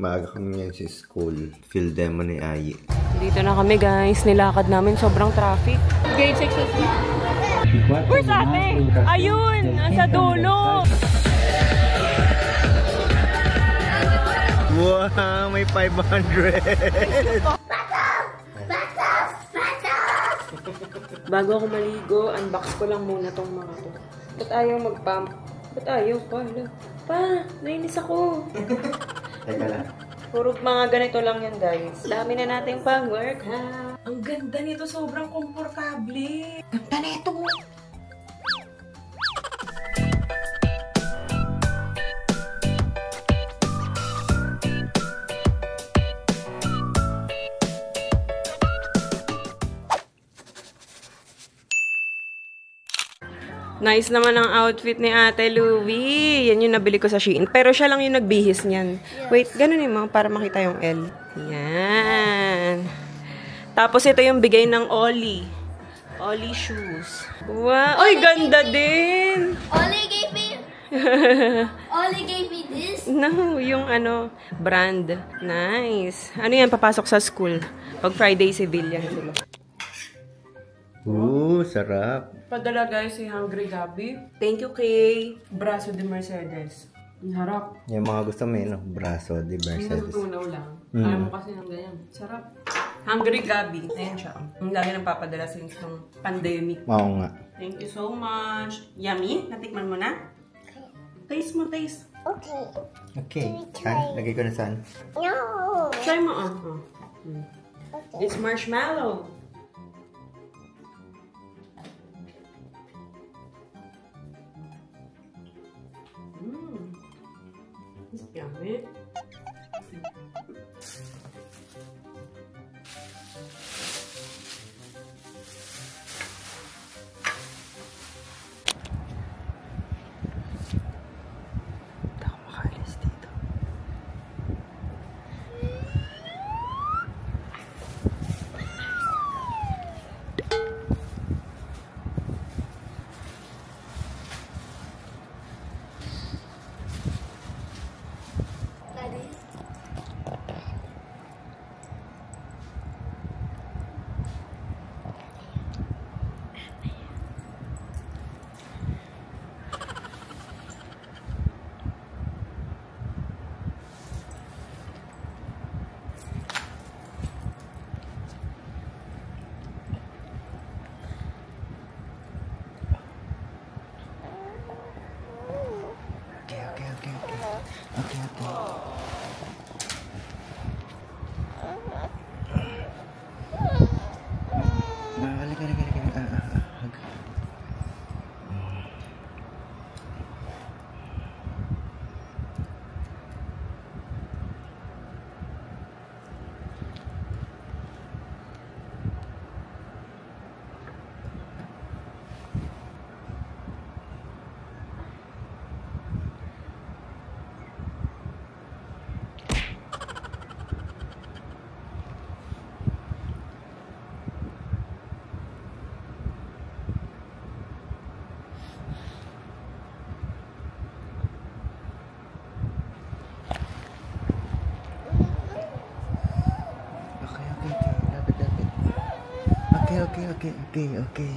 Maaga kami ngayon sa school. Field demo ni Ayi. Dito na kami guys. Nilakad namin. Sobrang traffic. Grade 6 is... Where's ate? Ayun! Nasa dulo! Wow! May 500! Bago ako maligo, unbox ko lang muna tong mga to. Ba't ayaw mag-pump? Ba't ayaw pa? Pa, nainis ako. Teka lang. Puro mga ganito lang yan, guys. Dami na nating pang-work, ha? Ang ganda nito, sobrang komportable. Ganda nito. Nice naman ang outfit ni Ate Louie. Yan yung nabili ko sa Shein. Pero siya lang yung nagbihis niyan. Yes. Wait, ganun yung mga para makita yung L. Yan. Tapos ito yung bigay ng Ollie. Ollie shoes. Wow. Ay, ganda din. Ollie gave me... Ollie gave me this? No, yung ano, brand. Nice. Ano yan, papasok sa school. Pag Friday, civilian sila. Sarap. Padala guys si Hungry Gabi. Thank you kay Braso de Mercedes. Ang harap. Yung mga gusto mo yun, no? Braso de Mercedes. Tunaw lang. Alam mo kasi ng ganyan. Sarap. Hungry Gabi. Ayan siya. Ang lagi nang papadala since nung pandemic. Oo nga. Thank you so much. Yummy? Natikman mo na? Taste mo, taste. Okay. Okay. Saan? Lagay ko na saan? No. Try mo. Okay. It's marshmallow. Yummy. Okay.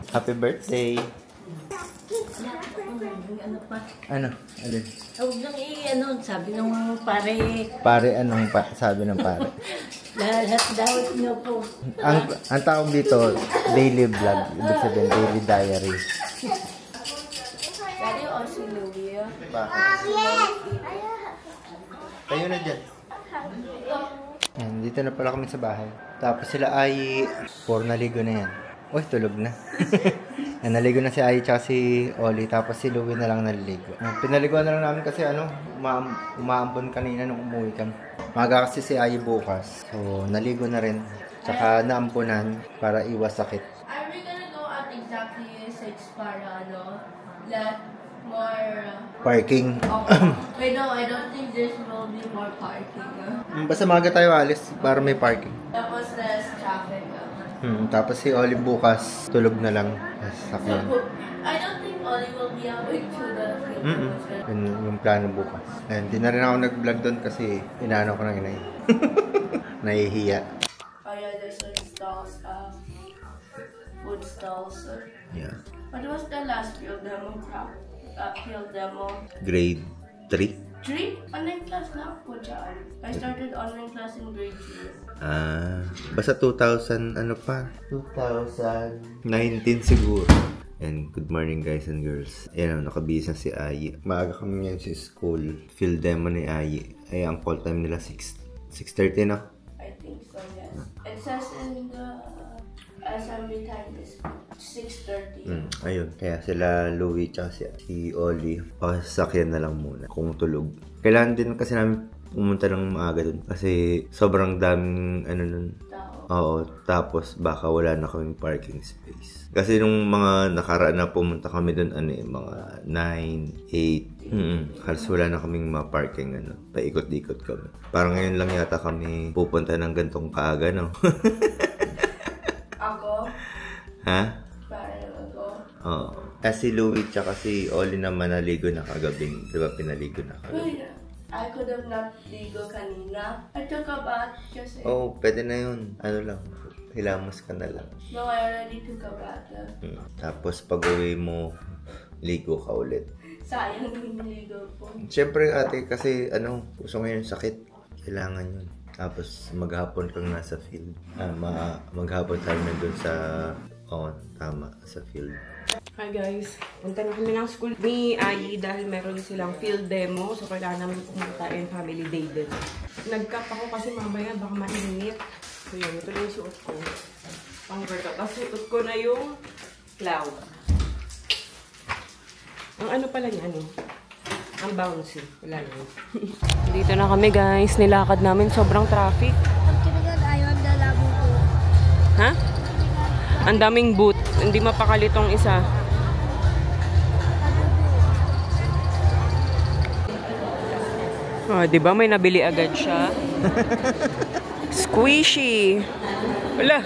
Happy birthday! Ano? Alin? Huwag nang sabi ng pare. Pare, anong sabi ng pare? Lahat daw nyo po. Ang tawag dito, daily vlog. Ibig sabihin, daily diary. Daddy o si Louie? Bakit? Tayo na dyan. Yan, dito na pala kami sa bahay. Tapos sila ay 4 naligo na yan. Uy, tulog na. Naligo na si Ai tsaka si Oli. Tapos si Louie na lang naliligo. Pinaliguan na lang namin kasi umaambon kanina nung umuwi kami. Maga kasi si Ayi bukas. So, naligo na rin. Tsaka naampunan para iwas sakit. Are we gonna go at exactly 6 para let more Parking. wait, no, I don't think there will be more parking. Basta maga tayo alis para may parking. Tapos less traffic. Tapos si Olive bukas, tulog na lang. Sakyan. I don't think Ollie will be awake to the field. Yung plano bukas. And di na rin ako nag-vlog doon kasi inaano ko ng inay. Nahihiya. Oh yeah, there's some stalls, food stalls. Yeah. What was the last field demo? Field demo. Grade 3? 3? Online class na ako dyan. I started online class in grade 3. Basta 2000, ano pa? 2019 siguro. And good morning guys and girls. Ayan, nakabihis na si Ayi. Maaga kami yan sa school. Field demo ni Ayi. Ay, ang call time nila 6:30 na. I think so, yes. It says in the assembly time is 6:30. Ayun. Kaya sila Louie tsaka si Ollie. Pakasakyan na lang muna kung tulog. Kailangan din kasi namin pumunta ng maaga dun. Kasi sobrang daming ano nun. Oo. Tapos baka wala na kaming parking space. Kasi nung mga nakaraan na pumunta kami dun, mga 9, 8. Halos wala na kaming ma-parking, paikot-ikot kami. Parang ngayon lang yata kami pupunta ng gantong kaaga, no? Ako? Ha? Parang ako. Oo. Si Louie tsaka si Ollie naman naligo na kagabing. Diba pinaligo na kagabi? I could have not ligo kanina. I took a bath kasi. Oo, pwede na yun. Ano lang, hilamos ka na lang. No, I already took a bath. Tapos pag uwi mo, ligo ka ulit. Sayang yung ligo po. Siyempre ate, kasi gusto ngayon sakit. Kailangan yun. Tapos maghapon kang nasa field. Maghapon tayo nandun sa, tama, sa field. Hi guys, punta na kami ng school ni Ayi dahil meron silang field demo. So kailangan namin pumunta and family day din. Nag-cup ako kasi mamaya baka mainit. So yun, ito na yung suot ko. Pang-workout. Tapos suot ko na yung cloud. Ang ano pala niya, ang bouncy. Wala na. Dito na kami guys. Nilakad namin. Sobrang traffic. Ha? Ang daming boot. Hindi mapakalitong isa. Oh, 'di ba may nabili agad siya? Squishy. Wala.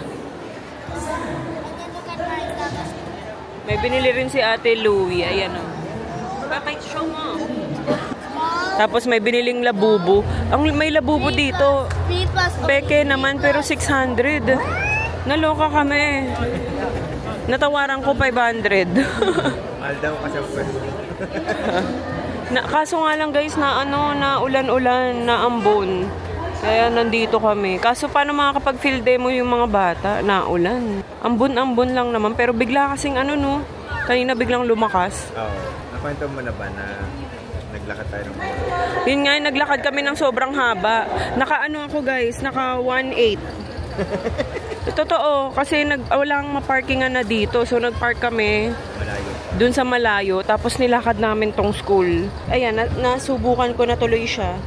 May binili rin si Ate Louie. Ayan oh. Bakit show mo? Tapos may biniling labubo. May labubo dito. Peke naman pero 600. Naloka kami. Natawaran ko 500. Mahal daw kasi pwede. Kaso nga lang guys na ulan-ulan, na ambon. Kaya nandito kami. Kaso paano makakapag-field demo yung mga bata? Na ulan. Ambon-ambon lang naman. Pero bigla kasing kanina biglang lumakas. Oo. Nakwento mo na ba na naglakad tayo ng mga? Yun nga, naglakad kami ng sobrang haba. Ako guys, naka 1.8. Totoo, kasi walang maparkingan na dito. So nagpark kami dun sa malayo. Tapos nilakad namin tong school. Ayan, nasubukan ko na tuloy siya.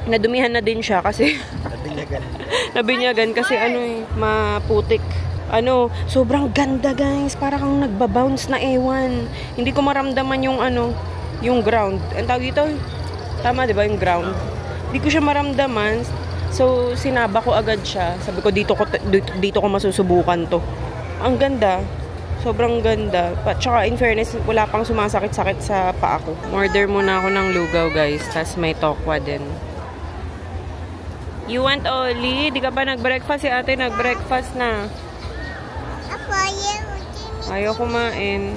Nadumihan na din siya kasi nabinyagan kasi maputik. Sobrang ganda guys. Para kang nagbabounce na ewan. Hindi ko maramdaman yung ground. Ang tawag dito? Tama, di ba yung ground? Hindi ko siya maramdaman. So, sinaba ko agad siya. Sabi ko, dito ko masusubukan to. Ang ganda. Sobrang ganda. Tsaka, in fairness, wala pang sumasakit-sakit sa paa ko. Order muna ako ng lugaw, guys. Tapos may tokwa din. You want Oli? Di ka ba nag-breakfast? Si ate nag-breakfast na. Ayaw kumain.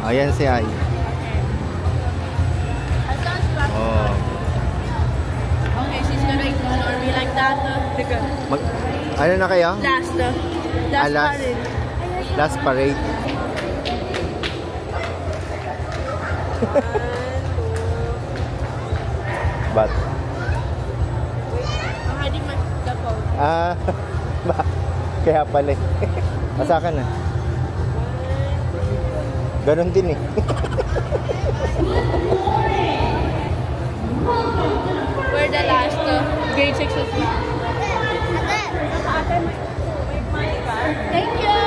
Ayan si Ayi. Oh. Okay, she's gonna ignore me like that. Ano na kayo? Last parade. But I'm ready the phone. Kaya pala. Masakan na. Ganon din Where the last grade 6 was me. Thank you!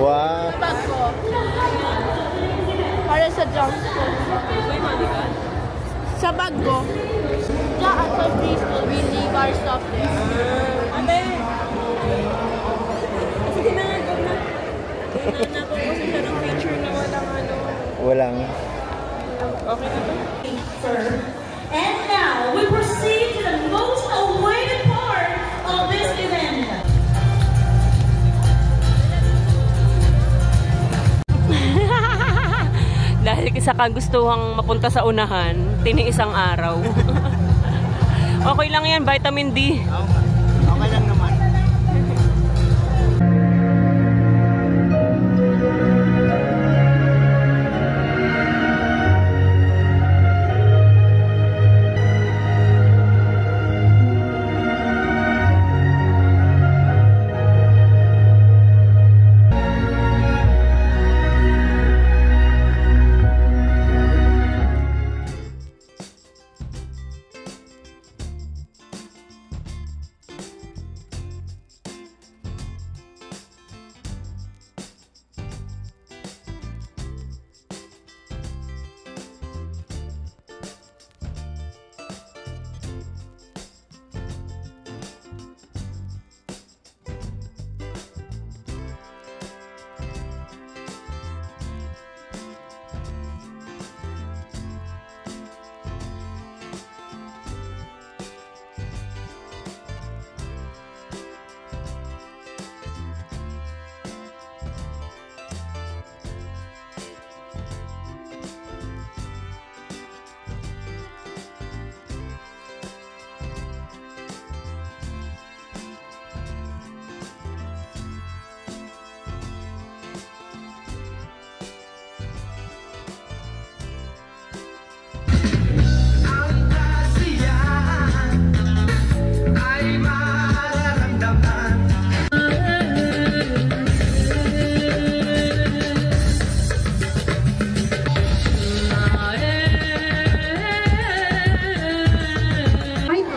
Wow. Sa bag ko. Para sa junk school. Sa bag ko. Diyan sa preschool, we leave our stuff there. Ate! Sige na, go na. Napopost siya ng picture na walang ano. Walang. Okay na to. And now we proceed to the most awaited part of this event. Dahil sa kagustuhang mapunta sa unahan, tiniis ang araw. Okay lang yan, vitamin D. Okay lang naman.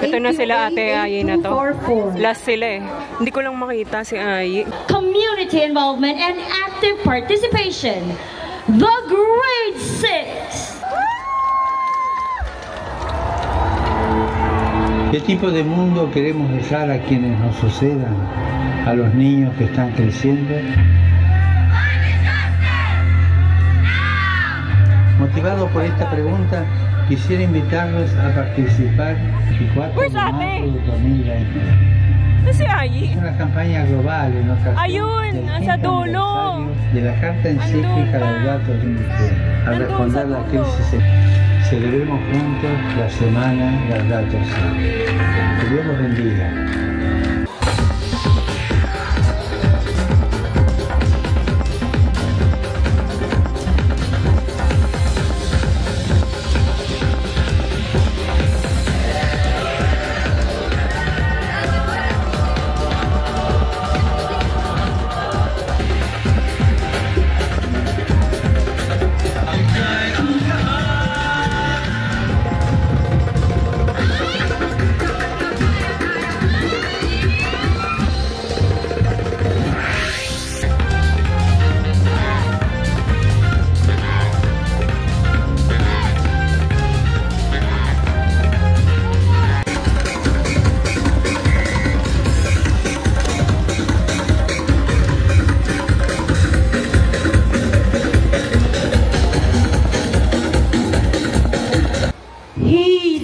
Ito na sila Ate Ayi na to. Last sila eh. Hindi ko lang makita si Ayi. Community involvement and active participation. The grade 6. ¿Qué tipo de mundo queremos dejar a quienes nos sucedan, a los niños que están creciendo? Motivado por esta pregunta, quisiera invitarlos a participar el 4 de marzo de 2020. Ito si Ayi. Es una campaña global en ocasión Ayun, del nasa 5º dulo. aniversario de la Carta Encíclica Laudato Si. Al Nandun responder sa la dulo. crisis, celebremos juntos la semana Laudato Si. Que Dios los bendiga.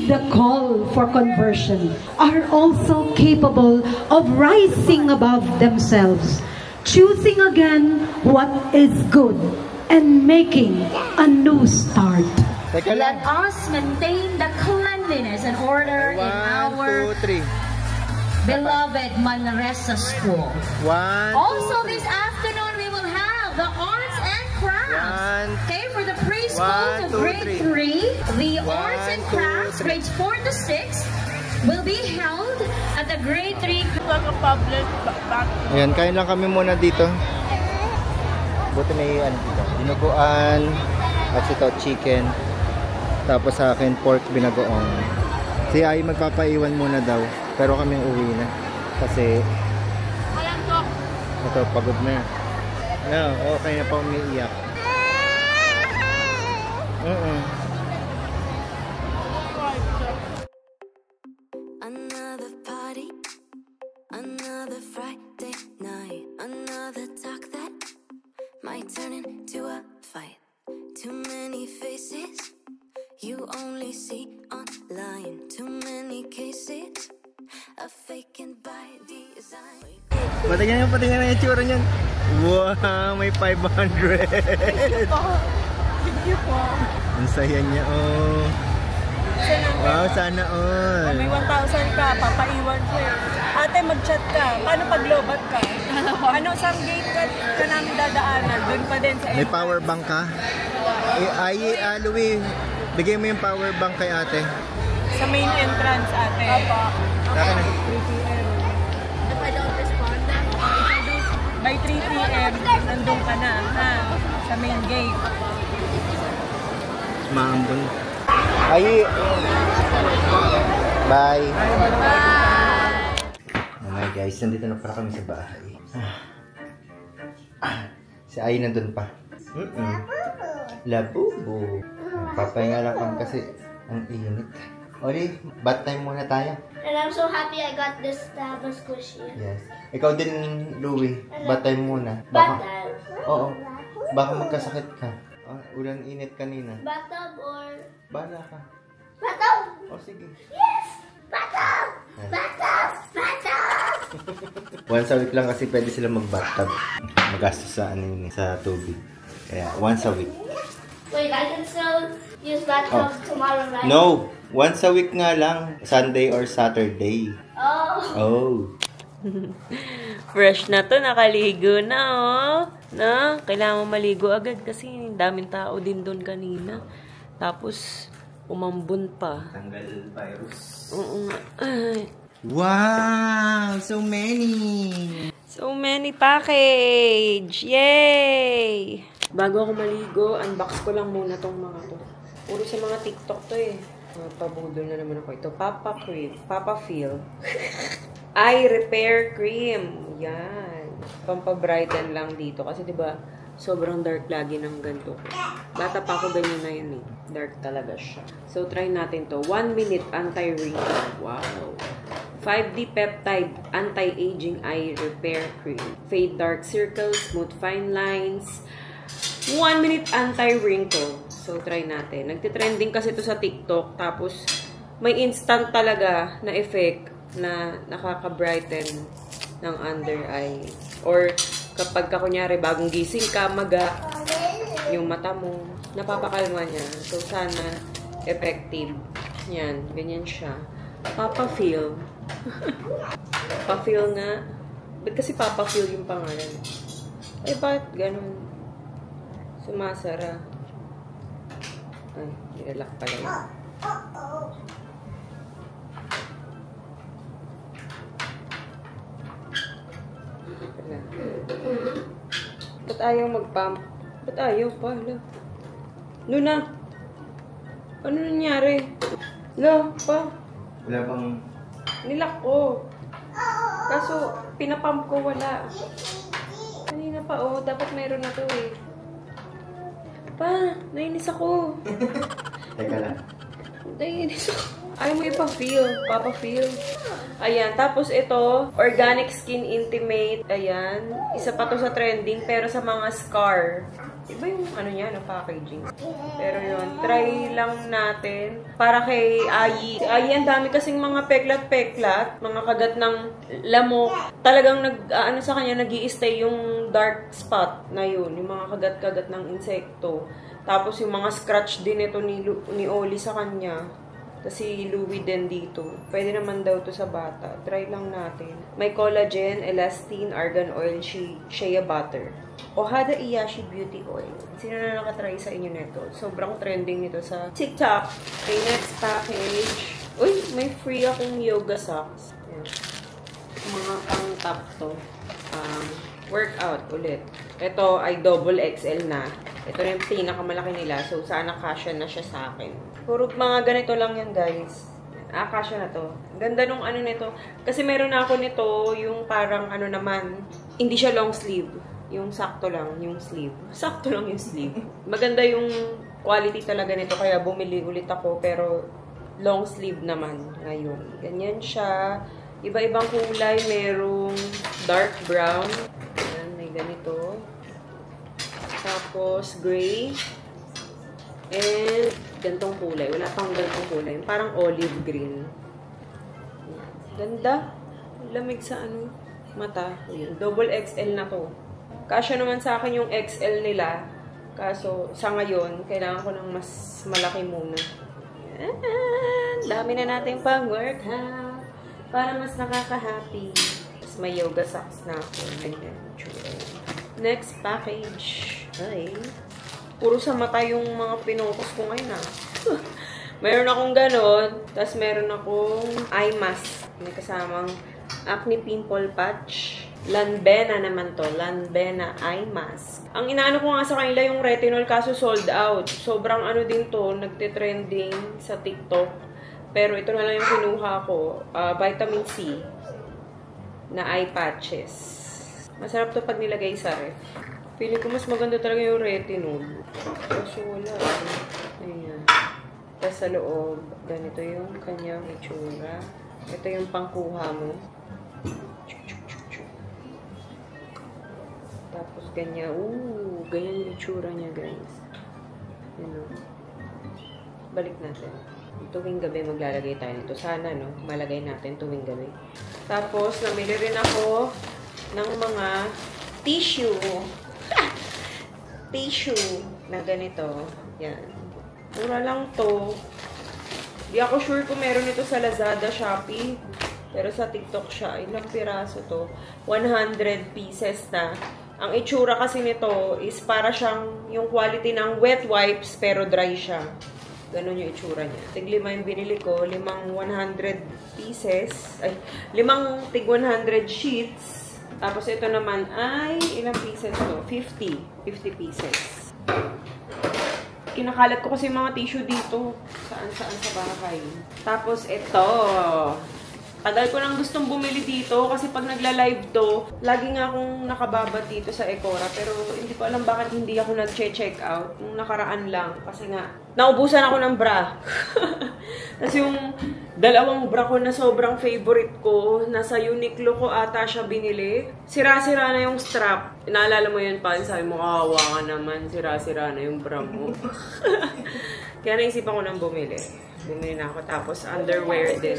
The call for conversion are also capable of rising above themselves, choosing again what is good and making a new start. Let us maintain the cleanliness and order in our 1, 2, 3. beloved Manresa School. 1, Also this afternoon we will have the arts and crafts. Okay, for the preschool to grade 3, the arts and crafts grades 4 to 6 will be held at the grade 3 Public back. Ayan, kain lang kami muna dito. Buti may ano dito. Dinuguan at ito chicken. Tapos sa akin pork binagoong. Si Ai magpapaiwan muna daw. Pero kami uwi na. Kasi ito, pagod na. No, okay na pa umiiyak. Another party, another Friday night, another talk that might turn into a fight. Too many faces you only see online. Too many cases of faking by design. Patingin na yung tsura niyan. Wow, may 500. Thank you po. Ang saya niya, oh. Wow, sana all. May 1,000 ka, papaiwan ko eh. Ate, mag-chat ka. Paano pag-lobat ka? Ano, saan gate ka namin dadaanan? Doon pa din sa May power bank ka? Louie, bigay mo yung power bank kay ate. Sa main entrance, ate. Opo. Saka na. 3 p.m. If I don't respond, by 3 p.m., nandun ka na, ha? Sa main gate. Maambon. Ay. Bye. Okay guys, nandito na pala kami sa bahay. Si Ai nandun pa. Labubo. Papahinga lang kami kasi ang init. Oli, bath time muna tayo. And I'm so happy I got this tab of squishy. Yes. Ikaw din, Louie. Bath time muna. Bath time? Oo. Baka magkasakit ka. Ulan init kanina. Bathtub or... Bala ka. Bathtub! O sige. Yes! Bathtub! Bathtub! Bathtub! Once a week lang kasi pwede sila mag-bathtub. Magastos sa sa tubig. Kaya once a week. Wait, I can still use bathtub tomorrow, right? No! Once a week nga lang. Sunday or Saturday. Oh. Fresh na to, nakaligo na, oh. Na, kailangan mo maligo agad kasi daming tao din doon kanina. Tapos, umambun pa. Tanggal virus. Oo nga. Ay. Wow! So many! So many package! Yay! Bago ako maligo, unbox ko lang muna tong mga to. Puro sa mga TikTok to eh. Pabudol na naman ako. Ito, Papa Feel. Eye Repair Cream. Yan. Pampabrighten lang dito. Kasi diba, sobrang dark lagi ng ganito ko. Bata pa ako ganyan na yun eh. Dark talaga siya. So, try natin to. 1 minute anti-wrinkle. Wow. 5D Peptide Anti-Aging Eye Repair Cream. Fade dark circles, smooth fine lines. 1 minute anti-wrinkle. So, try natin. Nagtitrending kasi ito sa TikTok. Tapos, may instant talaga na effect na nakaka-brighten ng under eye. Or, kapag ka, kunyari, bagong gising ka, maga, yung mata mo, napapakalma niya. So, sana effective. Yan, ganyan siya. Papa Feel. Papa Feel nga. Ba't kasi Papa Feel yung pangalan? Eh, ba't ganun? Sumasara. Ay, nilalak pala yun. Ba't ayaw mag-pump? Ba't ayaw pa? Luna! Ano nangyari? Pa? Wala bang... Nilak ko. Kaso, pinapump ko, wala. Kanina pa, oh. Dapat meron na to eh. Pa, nainis ako. Teka lang. Nainis ako. Ayaw mo ipa-feel. Papa-feel. Ayan. Tapos ito, Organic Skin Intimate. Ayan. Isa pa to sa trending, pero sa mga scar. Iba yung ano niya, no, packaging. Pero yun, try lang natin. Para kay Ai. Ai, ang dami kasing mga peklat-peklat. Mga kagat ng lamok. Talagang ano sa kanya, nag-i-stay yung dark spot na yun. Yung mga kagat-kagat ng insekto. Tapos yung mga scratch din ito ni Oli sa kanya. Kasi Louie din dito. Pwede naman daw to sa bata. Try lang natin. May collagen, elastin, argan oil, shea butter. Ohada Iyashi Beauty Oil. Sino na nakatry sa inyo nito? Sobrang trending nito sa TikTok. Okay, next package. Uy, may free akong yoga socks. Ayan. Mga pang-top to. Workout ulit. Ito ay double XL na. Ito na yung pinakamalaki nila. So, sana kasya na siya sa akin. Puro mga ganito lang yan, guys. Kasha na to. Ganda nung ano nito. Kasi meron na ako nito, yung parang ano naman, hindi siya long sleeve. Yung sakto lang yung sleeve. Sakto lang yung sleeve. Maganda yung quality talaga nito, kaya bumili ulit ako, pero long sleeve naman ngayon. Ganyan siya. Iba-ibang kulay. Merong dark brown. Ayan, may ganito. Tapos gray. And gantong kulay. Wala pang gantong kulay. Parang olive green. Ganda. Lamig sa ano, mata. Ayan. Double XL na to. Kasya naman sa akin yung XL nila. Kaso, sa ngayon, kailangan ko ng mas malaki muna. Ayan. Dami na natin pang workout. Para mas nakaka-happy. Tapos may yoga socks na ako. Ganyan. Next package. Ay. Puro sa mata yung mga pinutos ko ngayon, Meron akong ganon. Tapos meron akong eye mask. May kasamang acne pimple patch. Lanbena naman to. Lanbena eye mask. Ang inaano ko nga sa kanila yung retinol, kaso sold out. Sobrang ano din to. Nagtitrending sa TikTok. Pero ito na lang yung kinuha ko. Vitamin C na eye patches. Masarap to pag nilagay sa ref. Feeling ko mas maganda talaga yung retinol. Kaso wala. Ayan. Tapos sa loob, ganito yung kanyang itsura. Ito yung pangkuha mo. Tapos ganyan. Ganyan yung itsura niya, guys. Ano. Balik natin. Tuwing gabi maglalagay tayo nito. Sana, no? Malagay natin tuwing gabi. Tapos, namili rin ako ng mga tissue. Tissue na ganito. Yan. Mura lang to. Di ako sure kung meron ito sa Lazada, Shopee. Pero sa TikTok siya. Ilang piraso to? 100 pieces na. Ang itsura kasi nito is para siyang yung quality ng wet wipes pero dry siya. Ganun yung itsura niya. Tig-5 yung binili ko. 5 100 pieces. Ay, 5 tig 100 sheets. Tapos ito naman ay, ilang pieces to? 50 pieces. Kinakalat ko kasi mga tissue dito. Saan-saan sa bahay. Tapos ito. Tagal ko nang gustong bumili dito kasi pag nagla-live to, lagi nga akong nakababad dito sa Ecora. Pero hindi ko alam bakit hindi ako nag-check out. Nung nakaraan lang. Kasi nga, naubusan ako ng bra. Kasi yung dalawang bra ko na sobrang favorite ko, nasa Uniqlo ko ata siya binili. Sira-sira na yung strap. Naalala mo yun pa, sabi mo, kawawa ka naman, sira-sira na yung bra mo. Kaya naisipan ko nang bumili. Bumili na ako. Tapos underwear din.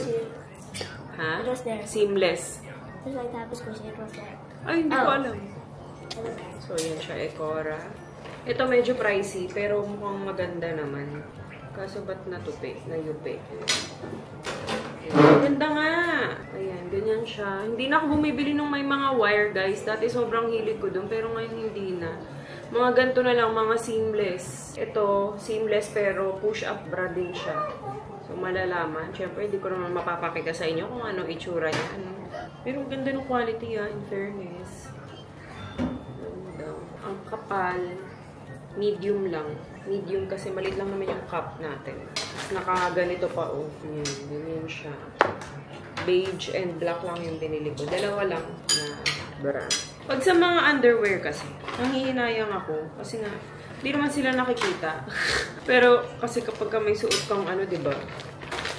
Ha? Seamless. Tapos ko siya, it was there. Ay, hindi ko alam. So, yun siya, Ecora. Ito medyo pricey, pero mukhang maganda naman. Kaso ba't natupi? Nayupi. Maganda nga! Ayan, ganyan siya. Hindi na ako bumibili ng may mga wire, guys. Dati sobrang hilig ko dun, pero ngayon hindi na. Mga ganito na lang, mga seamless. Ito, seamless pero push-up bra din siya. So, malalaman. Siyempre, hindi ko naman mapapakita sa inyo kung ano itsura niya. Pero ganda ng quality, in fairness. Ganda. Ang kapal, medium lang. Medium kasi maliit lang naman yung cup natin. Nakaganito pa, Yan, ganyan siya. Beige and black lang yung binili ko. Dalawa lang na bra. Pag sa mga underwear kasi, nanghihinayang ako. Kasi nga, hindi naman sila nakikita. Pero, kasi kapag may suot kang diba?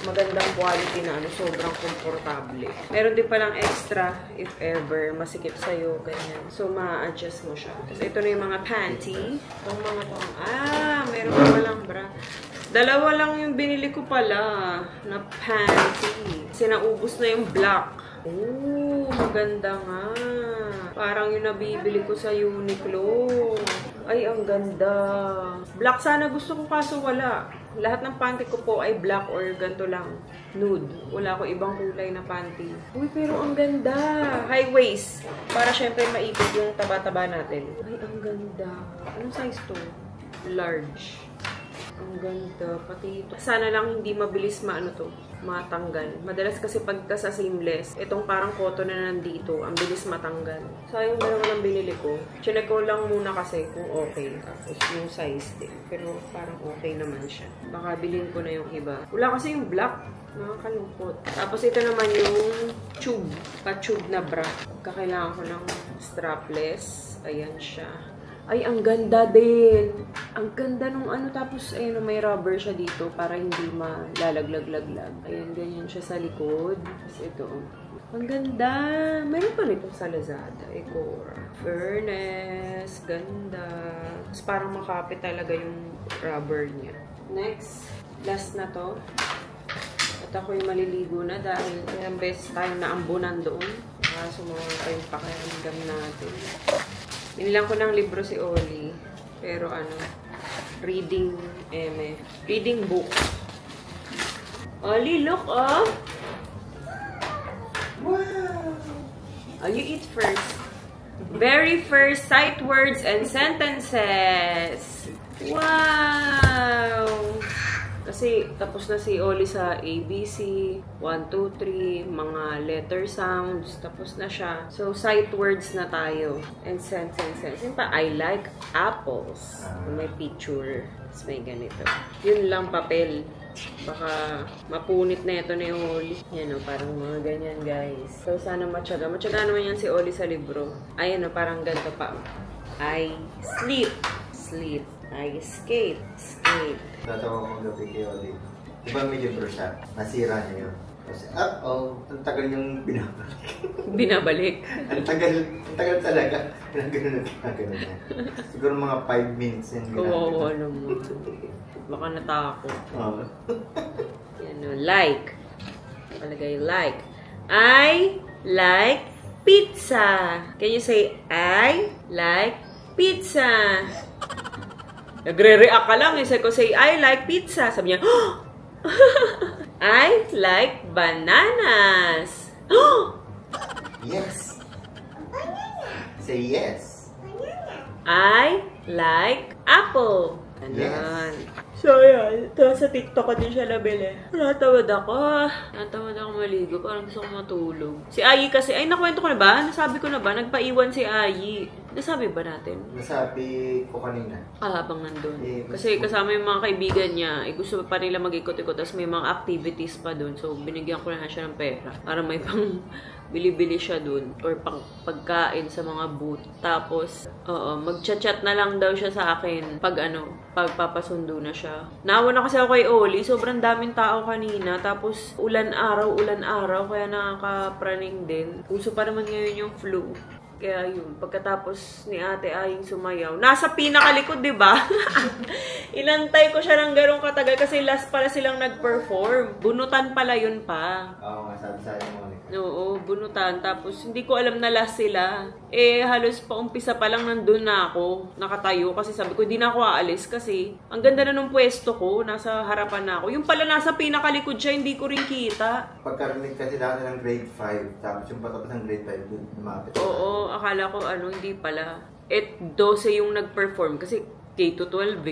Magandang quality na sobrang komportable. Meron din palang extra, if ever, masikip sa'yo, ganyan. So, ma-adjust mo siya. Tapos, ito na yung mga panty. Itong mga tong, meron pa palang bra. Dalawa lang yung binili ko pala na panty. Kasi naubos na yung black. Maganda nga. Parang yung nabibili ko sa Uniqlo. Ay, ang ganda. Black sana gusto ko kaso wala. Lahat ng panty ko po ay black or ganito lang. Nude. Wala ko ibang kulay na panty. Uy, pero ang ganda. High waist. Para syempre maikot yung taba-taba natin. Ay, ang ganda. Anong size to? Large. Ang ganda. Pati ito. Sana lang hindi mabilis matanggal. Madalas kasi pagka sa seamless, itong parang cotton na nandito, ang bilis matanggal. Sayang dalawa lang binili ko. Chinek ko lang muna kasi kung okay. Tapos yung size din. Pero parang okay naman siya. Baka bilhin ko na yung iba. Wala kasi yung black. Nakakalungkot. Tapos ito naman yung tube. Pa-tube na bra. Kakailangan ko ng strapless. Ayan siya. Ay, ang ganda din. Ang ganda nung ano. Tapos, ayun, may rubber siya dito para hindi malalaglag-laglag. Ayan, ganyan siya sa likod. Tapos ito. Ang ganda. Meron pa nito sa Lazada. Ecora. Fairness. Ganda. Tapos parang makapit talaga yung rubber niya. Next. Last na to. At ako'y maliligo na dahil ilang beses tayong naambunan doon. Kaso mga tayong pakiramdam natin. Inilang ko ng libro si Oli. Pero ano, reading book. Oli, look, oh! Wow! Oh, you eat first. Very first sight words and sentences. Wow! Kasi tapos na si Oli sa ABC, 1, 2, 3, mga letter sounds, tapos na siya. So, sight words na tayo. And sentences. Yun pa, I like apples. May picture. Tapos may ganito. Yun lang papel. Baka mapunit na ito ni Oli. Yan o, parang mga ganyan guys. So, sana matyaga. Matyaga naman yan si Oli sa libro. Ayan o, parang ganito pa. I sleep. Sleep. I skate. Skate. Tatawa kong gabi kay Oli. Diba may libro siya? Nasira niya yun. Kasi, ang tagal niyang binabalik. Binabalik? ang tagal talaga. Ganun niya. Siguro mga 5 minutes yung ginagawa. Oo, alam mo. Baka natakot. Yan o, like. Palagay, like. I like pizza. Can you say, I like pizza? Nagre-react ka lang. Isa ko say, I like pizza. Sabi niya, oh! I like bananas. Yes. Say yes. I like apple. Yes. So, yan. Ito sa TikTok ko din siya nabili. Natawad ako. Natawad ako maligo. Parang gusto ko matulog. Si Ayi kasi, ay nakwento ko na ba? Nasabi ko na ba? Nagpaiwan si Ayi. Nasabi ba natin? Nasabi ko kanina. Habang nandun. Kasi kasama yung mga kaibigan niya, gusto pa nila mag-ikot-ikot, tapos may mga activities pa dun. So, binigyan ko na siya ng pera. Para may pang bili-bili siya dun. Or pang pagkain sa mga booth. Tapos, mag-chat-chat na lang daw siya sa akin pag pagpapasundo na siya. Naawa na kasi ako kay Oli. Sobrang daming tao kanina. Tapos, ulan-araw. Kaya nakakapraning din. Uso pa naman ngayon yung flu. Kaya yun, pagkatapos ni Ate Aying sumayaw, nasa pinakalikod, di ba? Inantay ko siya ng garong katagal kasi last pala silang nag-perform. Bunutan pala yun pa. Oo, masabi sa akin mo. Oo, bunutan. Tapos, hindi ko alam na last sila. Halos pa umpisa pa lang nandun na ako. Nakatayo kasi sabi ko, hindi na ako aalis kasi ang ganda na nung pwesto ko. Nasa harapan na ako. Yung pala nasa pinakalikod siya, hindi ko rin kita. Pagkarinig kasi dati ng grade 5. Tapos yung patapos ng grade 5, dun lumapit. Oo, akala ko hindi pala. 12 yung nag-perform kasi K-12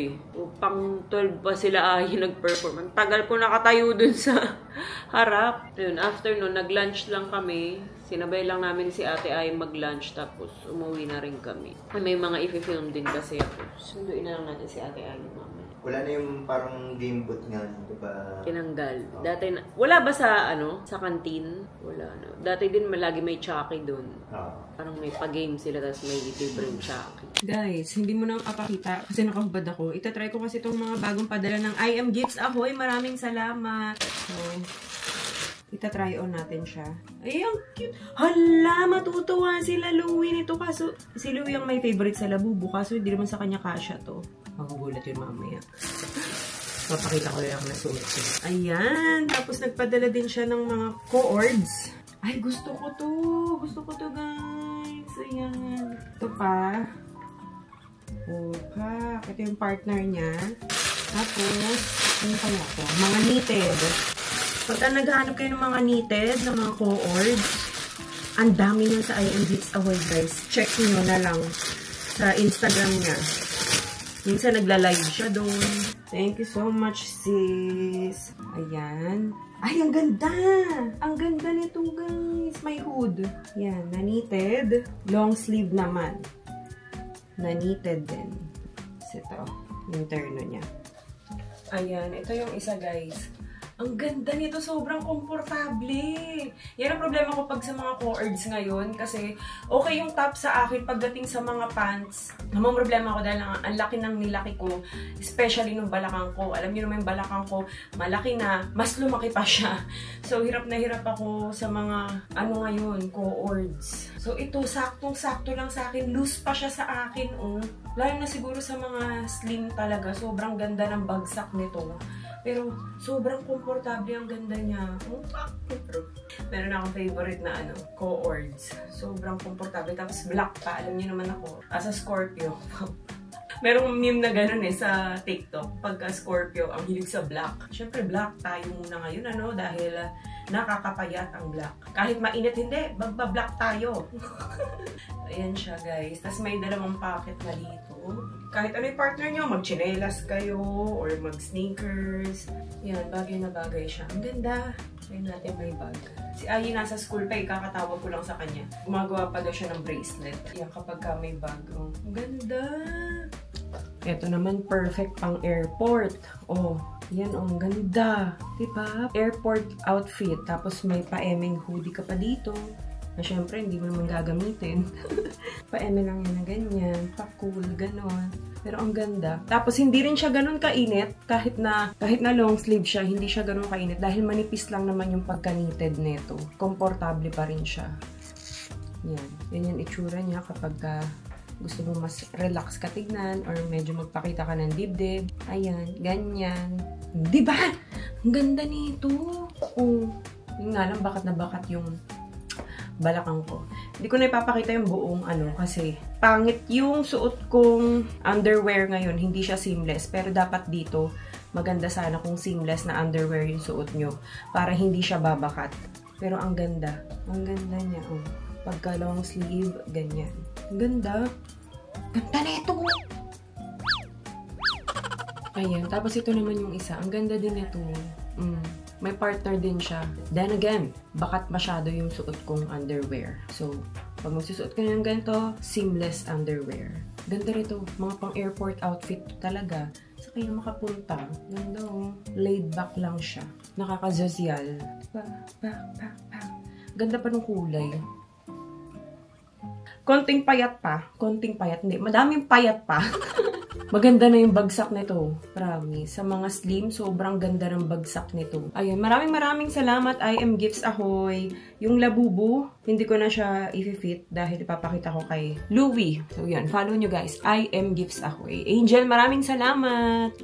Pang 12 pa sila nag-perform. Ang tagal ko nakatayo dun sa harap. Yun, after nun, nag-lunch lang kami. Sinabay lang namin si Ate Ay mag-lunch tapos umuwi na rin kami. May mga i-film din kasi ako. Sunduin na lang natin si Ate Ay mamaya. Wala na yung parang game booth nga, diba? Tinanggal. Dati na, wala ba sa sa kantin? Wala na. Dati din lagi may Chucky doon. Parang may pa-game sila tapos may libreng Chucky. Guys, hindi mo na kapakita kasi nakahubad ako. Itatry ko kasi itong mga bagong padala ng I Am Gifts. Ahoy! Maraming salamat! So, itatry on natin siya. Ay, ang cute! Hala! Matutuwa sila Louie nito. Kaso, si Louie ang may favorite sa Labubu. Kaso, hindi naman sa kanya kasya to. Magugulat yun mamaya. Papakita ko lang na suot siya. Ayan! Tapos, nagpadala din siya ng mga chords. Ay, gusto ko to! Gusto ko to, guys! Ayan. Ito pa. Opa! Ito yung partner niya. Tapos, ano kaya ito? Mga knitted. Pagka naghahanap kayo ng mga knitted, ng mga chords, ang dami nyo sa I Am Gifts Ahoy, guys. Check nyo na lang sa Instagram niya. Minsan nagla-live siya doon. Thank you so much, sis. Ayan. Ay, ang ganda! Ang ganda nito, guys. May hood. Yan, na-knitted. Long sleeve naman. Na-knitted din. Ito, yung terno niya. Ayan, ito yung isa, guys. Ang ganda nito, sobrang komportable. Yan ang problema ko pag sa mga co-ords ngayon kasi okay yung top sa akin pagdating sa mga pants. Namang problema ko dahil ang laki ng nilaki ko, especially nung balakang ko. Alam niyo naman yung balakang ko, malaki na, mas lumaki pa siya. So, hirap na hirap ako sa mga, ngayon, co-ords. So, ito, saktong-sakto lang sa akin. Loose pa siya sa akin, Lalo na siguro sa mga slim talaga. Sobrang ganda ng bagsak nito. Pero, sobrang komportable ang ganda niya. Meron akong favorite na co-ords. Sobrang komportable. Tapos black pa. Alam niyo naman ako, as a Scorpio. Merong meme na gano'n sa TikTok. Pagka Scorpio, ang hilig sa black. Siyempre, black tayo muna ngayon, dahil nakakapayat ang black. Kahit mainit, hindi. Magba-black tayo. Ayan siya, guys. Tapos may dalawang pocket na dito. Kahit ano yung partner nyo, mag-chinelas kayo or mag-sneakers. Yan, bagay na bagay siya. Ang ganda. Try natin may bag. Si Ayi nasa school pa, kakatawag ko lang sa kanya. Gumagawa pa daw siya ng bracelet. Yan, kapag ka may bag. Ang ganda. Ito naman, perfect pang airport. Yan, ang ganda. Diba? Airport outfit. Tapos may pa-eming hoodie ka pa dito. Na syempre, hindi mo naman gagamitin. Pa-eme lang yun na ganyan. Pa-cool, ganon. Pero ang ganda. Tapos, hindi rin siya ganon kainit. Kahit na long sleeve siya, hindi siya ganon kainit. Dahil manipis lang naman yung pagka-knitted nito. Komportable pa rin siya. Yan. Yan yung itsura niya kapag gusto mo mas relax ka tignan or medyo magpakita ka ng dibdib. Ayan, ganyan. Diba? Ang ganda nito. Yun nga lang, bakat na bakat yung balakang ko. Hindi ko na ipapakita yung buong kasi pangit yung suot kong underwear ngayon. Hindi siya seamless. Pero dapat dito, maganda sana kung seamless na underwear yung suot nyo para hindi siya babakat. Pero ang ganda. Ang ganda niya. Pagka long sleeve, ganyan. Ang ganda. Ganda na ito. Ayan. Tapos ito naman yung isa. Ang ganda din ito. May partner din siya. Then again, bakat masyado yung suot kong underwear. So, pag magsusuot ka ng ganito, seamless underwear. Ganda rito. Mga pang airport outfit talaga. Sa kayo makapunta. Ganda laid back lang siya. Nakaka-zosyal. Ganda pa ng kulay. Konting payat pa. Konting payat. Hindi. Madaming payat pa. Maganda na yung bagsak nito. Promise. Sa mga slim, sobrang ganda ng bagsak nito. Ayun. Maraming salamat. I am Gifts Ahoy. Yung labubu, hindi ko na siya i-fit dahil ipapakita ko kay Louie. So, yan. Follow nyo guys. I am Gifts Ahoy. Angel, maraming salamat.